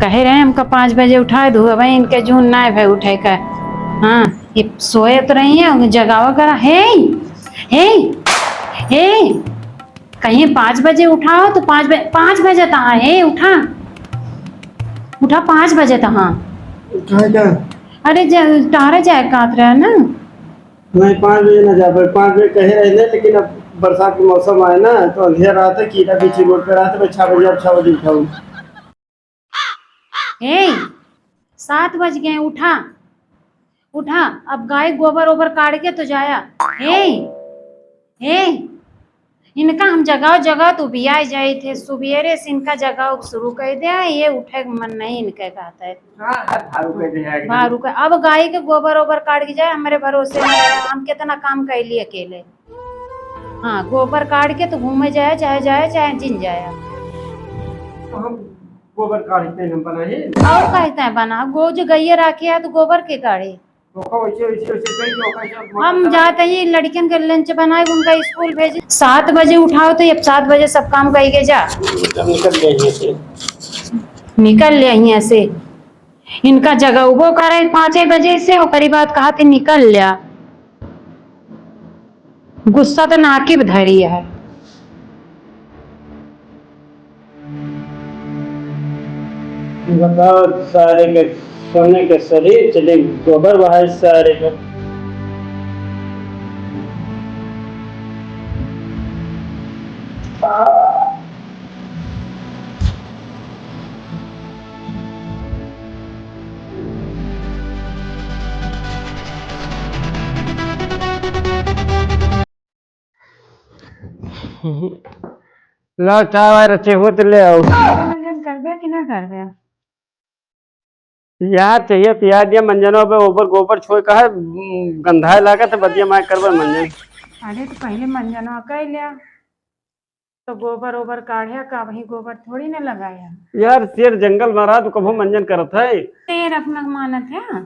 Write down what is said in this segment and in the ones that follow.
कहे रहे हमका 5 बजे उठा दो भाई, इनके जून ना भाई उठे का। हाँ, ये सोए तो रही है, जगावा करा। हे हे कहीं 5 बजे उठाओ तो 5 बजे तहाँ है। उठा उठा 5 बजे तहाँ। क्या? अरे तारा जाए काट रहा है ना। नहीं 5 बजे ना जा पाए, 5 बजे कहे रहे थे, लेकिन अब बरसात के मौसम आए ना तो अंधेरा रहा था, कीड़ा पीछे रोड पे रहा था। 6 बजे, अब 6 बजे उठाऊँ। हे 7 बज गए, उठा उठा। अब गाय गोबर ओबर काट के तो जाया। हे हे इनका हम जगाओ जगाओ तो भी आ जाए थे सुबेरे से। इनका जगाओ शुरू कर दिया, ये उठे मन नहीं इनके कहता है। भारू का अब गाय के गोबर ओबर काट के जाए, हमारे भरोसे में रहे। हम कितना काम कर लिए अकेले। हाँ, गोबर काट के तो घूमे जाए, चाहे जिन जाए। हम गोबर काटते हैं, हम बनाए और कहते हैं बना गो जो गैया राखी है तो गोबर के काढ़े। हम जाते ही लड़कियन के लंच बनाए, उनका स्कूल भेजे। 7 बजे उठाओ तो अब 7 बजे सब काम करके जा। निकल ले यहाँ से। इनका जगह वो करे 5 बजे से, ओकरी बात कहा थे निकल लिया। गुस्सा तो नाकिब धरी है। बताओ, सारे के सोने के शरीर चले गोबर बहाए सारे के। ला चाय रचे हो तो ले आओ। करबे कि ना करबे? यार चाहिए पिया दिया मंजनों पे ऊपर गोबर छोड़ का है, गंधा लगा तो बदिया मार करबे मंजन। अरे तो पहले मंजना कर लिया तो गोबर ओबर काढ़िया का, वही गोबर थोड़ी ना लगाया। यार शेर जंगल में रहा तो कभू मंजन करत है। शेर अपना मानत है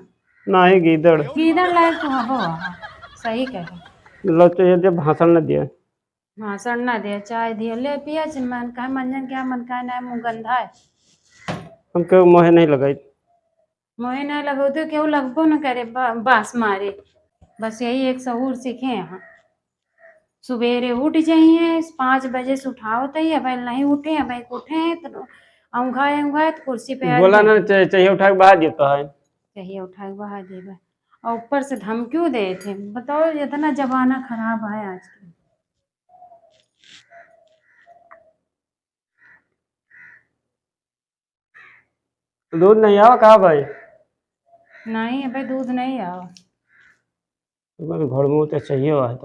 ना ही गीदड़। गीदड़ लायक तो हबो। सही कहे। लो चाहिए दिया, भाषण न दिया। भाषण ना दे, चाय दिया ले पिया। मन का मंजन क्या मन का ना मुँह गंधा है। हमको मोहे नहीं लगाई। मोहे ना लगो तो क्यों लगबो न करे, बास मारे। बस यही एक सहूर सीखे यहाँ। सुबेरे उठ जाइए 5 बजे से उठाओ तो अब नहीं उठे। अब उठे तो औंघाए तो कुर्सी पे बोला ना चाहिए उठा के बहा देता है। चाहिए उठा के बहा देगा। और ऊपर से धमकियों दे थे। बताओ इतना जमाना खराब है आज के। दूध नहीं आवा कहा भाई? नहीं भाई दूध नहीं आओ। घर में तो चाहिए हुआ है।